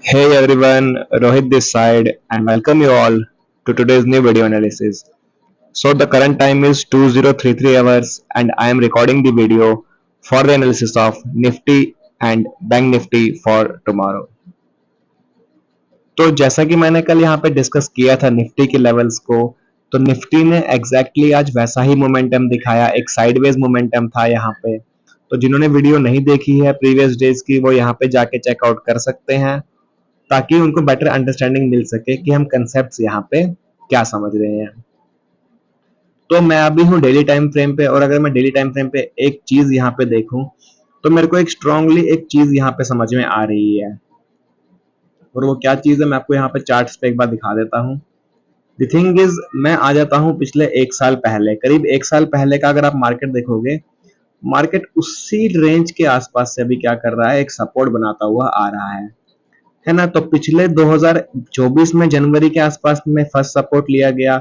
Hey everyone, Rohit this side and welcome you all to today's new video analysis. So the current time is 2033 hours and I am recording the video for the analysis of Nifty and Bank Nifty for tomorrow. तो जैसा कि मैंने कल यहाँ पे discuss किया था Nifty के लेवल्स को, तो निफ्टी ने एग्जैक्टली आज वैसा ही मोमेंटम दिखाया, एक साइडवेज मोमेंटम था यहाँ पे। तो जिन्होंने वीडियो नहीं देखी है प्रीवियस डेज की वो यहाँ पे जाके चेकआउट कर सकते हैं ताकि उनको बेटर अंडरस्टैंडिंग मिल सके कि हम कंसेप्ट यहाँ पे क्या समझ रहे हैं। तो मैं अभी हूँ डेली टाइम फ्रेम पे और अगर मैं डेली टाइम फ्रेम पे एक चीज यहाँ पे देखूं तो मेरे को एक स्ट्रांगली एक चीज यहाँ पे समझ में आ रही है और वो क्या चीज है मैं आपको यहाँ पे चार्ट्स पे एक बार दिखा देता हूँ। द थिंग इज मैं आ जाता हूँ पिछले एक साल पहले, करीब एक साल पहले का अगर आप मार्केट देखोगे, मार्केट उसी रेंज के आसपास से अभी क्या कर रहा है, एक सपोर्ट बनाता हुआ आ रहा है ना। तो पिछले 2024 में जनवरी के आसपास में फर्स्ट सपोर्ट लिया गया,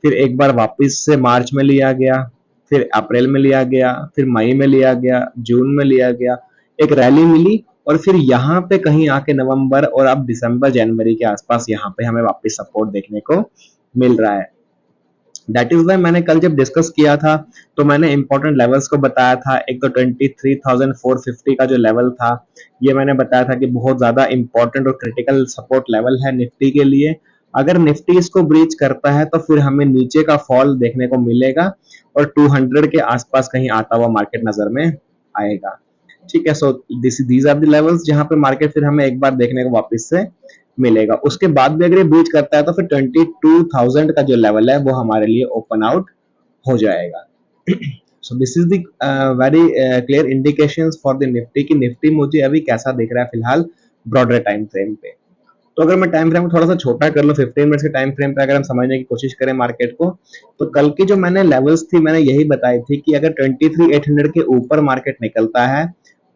फिर एक बार वापस से मार्च में लिया गया, फिर अप्रैल में लिया गया, फिर मई में लिया गया, जून में लिया गया, एक रैली मिली और फिर यहाँ पे कहीं आके नवंबर और अब दिसंबर जनवरी के आसपास यहाँ पे हमें वापस सपोर्ट देखने को मिल रहा है। दैट इज वाई मैंने कल जब डिस्कस किया था तो मैंने इंपॉर्टेंट लेवल्स को बताया था। एक तो 23,450 का जो लेवल था ये मैंने बताया था कि बहुत ज्यादा इंपॉर्टेंट और क्रिटिकल सपोर्ट लेवल है निफ्टी के लिए। अगर निफ्टी इसको ब्रीच करता है तो फिर हमें नीचे का फॉल देखने को मिलेगा और 200 के आसपास कहीं आता हुआ मार्केट नजर में आएगा। ठीक है, so these are the levels जहां पे मार्केट फिर हमें एक बार देखने को वापस से मिलेगा। उसके बाद भी अगर ये ब्रीच करता है तो फिर 22,000 का जो लेवल है वो हमारे लिए ओपन आउट हो जाएगा। So this is the very clear indications for the Nifty कि निफ्टी मुझे अभी कैसा दिख रहा है फिलहाल ब्रॉडर टाइम फ्रेम पे। तो अगर मैं टाइम फ्रेम को थोड़ा सा छोटा कर लूँ, 15 मिनट्स के टाइम फ्रेम पे अगर हम समझने की कोशिश करें मार्केट को, तो कल की जो मैंने लेवल्स थी मैंने यही बताई थी कि अगर 23,800 के ऊपर मार्केट निकलता है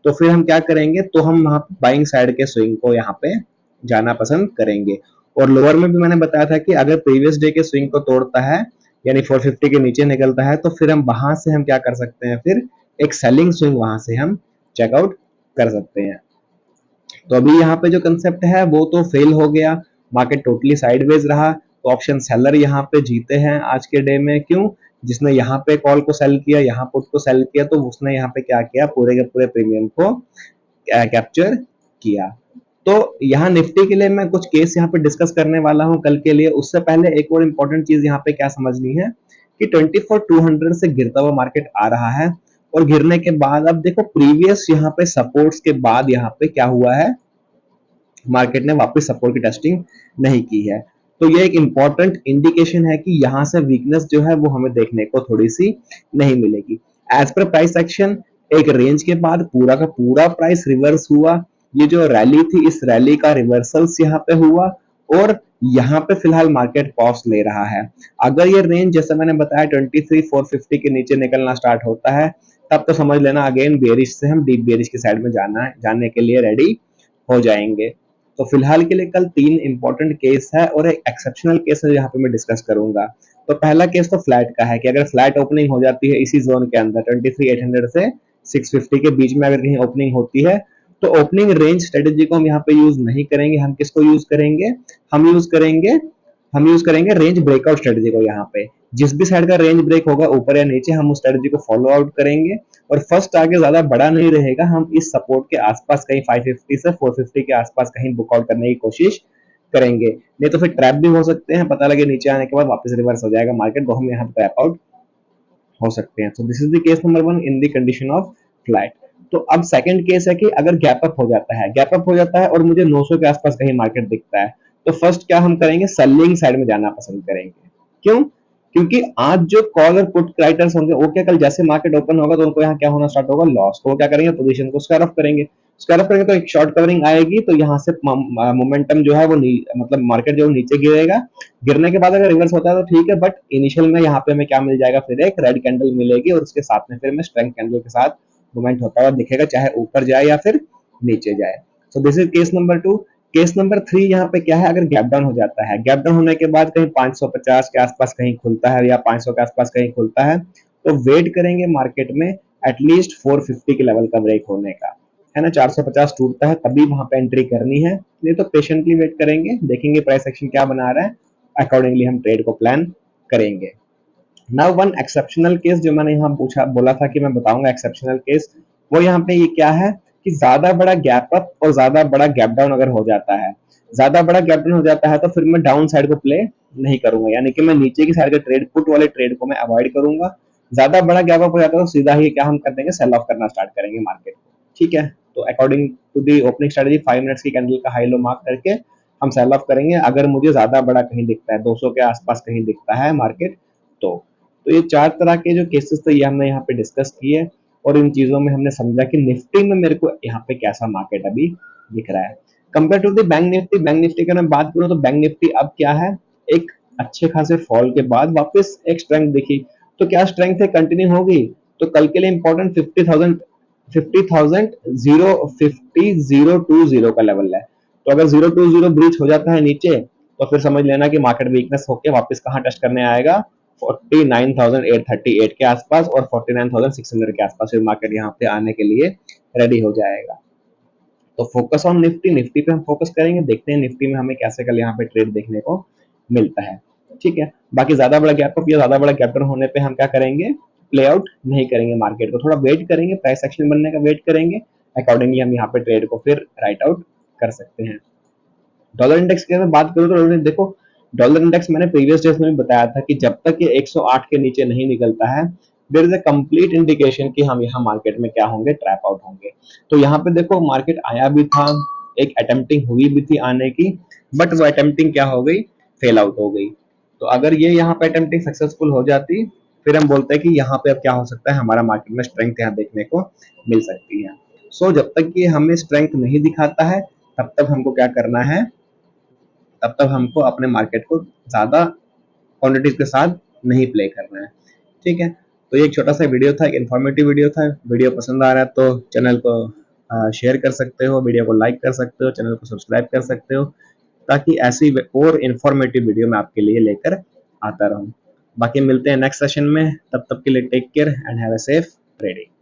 तो फिर हम क्या करेंगे, तो हम वहां बाइंग साइड के स्विंग को यहाँ पे जाना पसंद करेंगे। और लोअर में भी मैंने बताया था कि अगर प्रीवियस डे के स्विंग को तोड़ता है यानी 450 के नीचे निकलता है तो फिर हम वहां से हम क्या कर सकते हैं, फिर एक सेलिंग स्विंग वहां से हम चेकआउट कर सकते हैं। तो अभी यहाँ पे जो कंसेप्ट है वो तो फेल हो गया, मार्केट टोटली साइडवेज रहा, तो ऑप्शन सेलर यहाँ पे जीते हैं आज के डे में। क्यों? जिसने यहाँ पे कॉल को सेल किया, यहाँ पुट को सेल किया, तो उसने यहाँ पे क्या किया, पूरे के पूरे प्रीमियम को कैप्चर किया। तो यहाँ निफ्टी के लिए मैं कुछ केस यहाँ पे डिस्कस करने वाला हूँ कल के लिए। उससे पहले एक और इम्पोर्टेंट चीज यहाँ पे क्या समझनी है कि 24,200 से गिरता हुआ मार्केट आ रहा है और गिरने के बाद अब देखो प्रीवियस यहाँ पे सपोर्ट्स के बाद यहाँ पे क्या हुआ है, मार्केट ने वापस सपोर्ट की टेस्टिंग नहीं की है। तो ये एक इंपॉर्टेंट इंडिकेशन है कि यहाँ से वीकनेस जो है वो हमें देखने को थोड़ी सी नहीं मिलेगी। एज पर प्राइस एक्शन एक रेंज के बाद पूरा का पूरा प्राइस रिवर्स हुआ। ये जो रैली थी इस रैली का रिवर्सल्स यहाँ पे हुआ और यहाँ पे फिलहाल मार्केट पॉज ले रहा है। अगर ये रेंज जैसे मैंने बताया 23,450 के नीचे निकलना स्टार्ट होता है तब तो समझ लेना अगेन बेरिश से हम डीप बेरिश की साइड में जाने के लिए रेडी हो जाएंगे। तो फिलहाल के लिए कल तीन इंपॉर्टेंट केस है और एक एक्सेप्शनल केस है यहाँ पे मैं डिस्कस करूंगा। तो पहला केस तो फ्लैट का है कि अगर फ्लैट ओपनिंग हो जाती है इसी जोन के अंदर 23,800 से 650 के बीच में अगर कहीं ओपनिंग होती है तो ओपनिंग रेंज स्ट्रेटेजी को हम यहाँ पे यूज नहीं करेंगे। हम किसको यूज करेंगे, हम यूज करेंगे हम यूज करेंगे रेंज ब्रेकआउट स्ट्रेटेजी को। यहाँ पे जिस भी साइड का रेंज ब्रेक होगा ऊपर या नीचे हम उस स्ट्रेटेजी को फॉलो आउट करेंगे और फर्स्ट टारगेट ज्यादा बड़ा नहीं रहेगा, हम इस सपोर्ट के आसपास कहीं 550 से 450 के आसपास कहीं बुकआउट करने की कोशिश करेंगे। नहीं तो फिर ट्रैप भी हो सकते हैं, पता लगे नीचे आने के बाद वापस रिवर्स हो जाएगा मार्केट, तो हम यहाँ पे ट्रैप आउट हो सकते हैं। तो this is the case number one in the condition of flat. तो अब सेकंड केस है कि अगर गैप अप हो जाता है, गैप अप हो जाता है और मुझे 900 के आसपास कहीं मार्केट दिखता है तो फर्स्ट क्या हम करेंगे, सेलिंग साइड में जाना पसंद करेंगे। क्यों? क्योंकि आज जो कॉल और पुट राइटर्स होंगे वो क्या कल जैसे मार्केट ओपन होगा तो उनको यहाँ क्या होना स्टार्ट होगा, लॉस। तो वो क्या करेंगे, पोजीशन को स्क्वायर ऑफ करेंगे। स्क्वायर ऑफ करेंगे तो एक शॉर्ट कवरिंग आएगी तो यहाँ से मोमेंटम जो है वो मतलब मार्केट जो नीचे गिरेगा। गिरने के बाद अगर रिवर्स होता है तो ठीक है, बट इनिशियल में यहाँ पे हमें क्या मिल जाएगा, फिर एक रेड कैंडल मिलेगी और उसके साथ में फिर हमें स्ट्रेंथ कैंडल के साथ मूवमेंट होता हुआ दिखेगा, चाहे ऊपर जाए या फिर नीचे जाए। So this is case number two. Case number three यहाँ पे क्या है, अगर गैप डाउन हो जाता है, गैप डाउन होने के बाद कहीं 550 के आसपास कहीं खुलता है या 500 के आसपास कहीं खुलता है तो वेट करेंगे मार्केट में एटलीस्ट 450 के लेवल का ब्रेक होने का। है ना 450 टूटता है तभी वहां पे एंट्री करनी है, नहीं तो पेशेंटली वेट करेंगे, देखेंगे प्राइस एक्शन क्या बना रहा है, अकॉर्डिंगली हम ट्रेड को प्लान करेंगे। नाउ वन एक्सेप्शनल केस जो मैंने यहाँ पूछा बोला था कि मैं बताऊंगा एक्सेप्शनल केस, वो यहाँ पे ये क्या है कि ज्यादा बड़ा गैप अप और ज्यादा बड़ा गैप डाउन अगर हो जाता है, ज्यादा बड़ा गैप डाउन हो जाता है तो फिर मैं डाउन साइड को प्ले नहीं करूंगा, यानी कि मैं नीचे की साइड के ट्रेड पुट वाले ट्रेड को मैं अवॉइड करूंगा। ज्यादा बड़ा गैप अप हो जाता है तो सीधा ही क्या हम कर देंगे, सेल ऑफ करना स्टार्ट करेंगे मार्केट को। ठीक है, तो according to the opening strategy 5 minutes की कैंडल का हाई लो मार्क करके हम सेल ऑफ करेंगे अगर मुझे ज्यादा बड़ा कहीं दिखता है, 200 के आसपास कहीं दिखता है मार्केट तो। तो ये 4 तरह के जो केसेस थे ये हमने यहाँ पे डिस्कस किए, और इन चीजों में हमने समझा कि निफ्टी में मेरे को यहाँ पे कैसा मार्केट अभी दिख रहा है compare to the Bank Nifty. Bank Nifty का मैं बात करूँ तो बैंक निफ्टी अब क्या है, एक अच्छे खासे फॉल के बाद वापस एक स्ट्रेंथ दिखी, तो क्या स्ट्रेंथ है कंटिन्यू होगी, तो कल के लिए इंपॉर्टेंट 50,000 50,000 050 का लेवल है। तो अगर 020 ब्रीच हो जाता है नीचे तो फिर समझ लेना कि मार्केट वीकनेस होकर वापस कहाँ टच करने आएगा, 49,838 के आसपास और 49,600 के आसपास फिर मार्केट यहाँ पे आने के लिए रेडी हो जाएगा। तो फोकस ऑन निफ्टी, निफ्टी पे हम फोकस करेंगे, देखते हैं निफ्टी में हमें कैसे कल यहाँ पे ट्रेड देखने को मिलता है। ठीक है, बाकी ज्यादा बड़ा गैप अप या ज्यादा बड़ा गैप डाउन होने पे हम क्या करेंगे, प्ले आउट नहीं करेंगे मार्केट को, थोड़ा वेट करेंगे, प्राइस एक्शन बनने का वेट करेंगे, अकॉर्डिंगली हम यहाँ पे ट्रेड को फिर राइट आउट कर सकते हैं। डॉलर इंडेक्स की अगर बात करूँ तो डॉलर देखो, डॉलर इंडेक्स मैंने प्रीवियस डेज में भी बताया था कि जब तक ये 108 के नीचे नहीं निकलता है there is a complete indication कि हम यहाँ मार्केट में क्या होंगे, ट्रैप आउट होंगे। तो यहाँ पे देखो मार्केट आया भी था, एक अटेम्प्टिंग हुई भी थी आने की, बट वो अटेम्प्टिंग क्या हो गई, फेल आउट हो गई। तो अगर ये यहाँ पे अटेम्प्टिंग सक्सेसफुल हो जाती फिर हम बोलते हैं कि यहाँ पे अब क्या हो सकता है, हमारा मार्केट में स्ट्रेंथ यहाँ देखने को मिल सकती है। सो जब तक ये हमें स्ट्रेंथ नहीं दिखाता है तब तक हमको क्या करना है, तब तक हमको अपने मार्केट को ज़्यादा क्वांटिटीज के साथ नहीं प्ले करना है। ठीक है, तो ये एक छोटा सा वीडियो था, एक इन्फॉर्मेटिव वीडियो था। वीडियो पसंद आ रहा है तो चैनल को शेयर कर सकते हो, वीडियो को लाइक कर सकते हो, चैनल को सब्सक्राइब कर सकते हो, ताकि ऐसी और इन्फॉर्मेटिव वीडियो मैं आपके लिए लेकर आता रहूँ। बाकी मिलते हैं नेक्स्ट सेशन में, तब तक के लिए take care and have a safe trading.